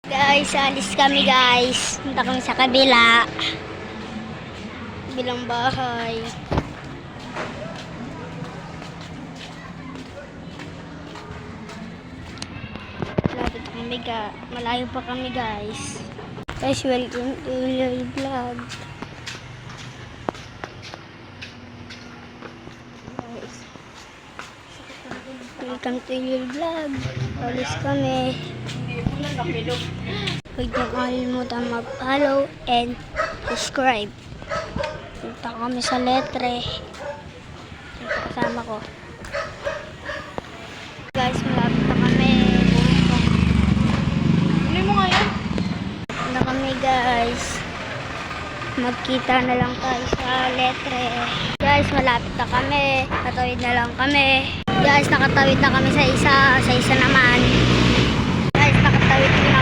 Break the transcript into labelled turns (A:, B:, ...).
A: Guys, alis kami guys. Punta kami sa kabila. Bilang bahay. Malapit kami malayo pa kami guys. Guys, welcome to your vlog. Guys, welcome to your vlog. Alis kami. Huwag niyo kalimutan mag-follow and subscribe. Punta kami sa Letre. Ito kasama ko. Guys, malapit na kami.
B: Huli mo nga yan.
A: Na kami guys. Magkita na lang tayo sa Letre. Guys, malapit na kami. Katawid na lang kami. Guys, nakatawid na kami sa isa. Sa isa naman. Guys, nakatawid na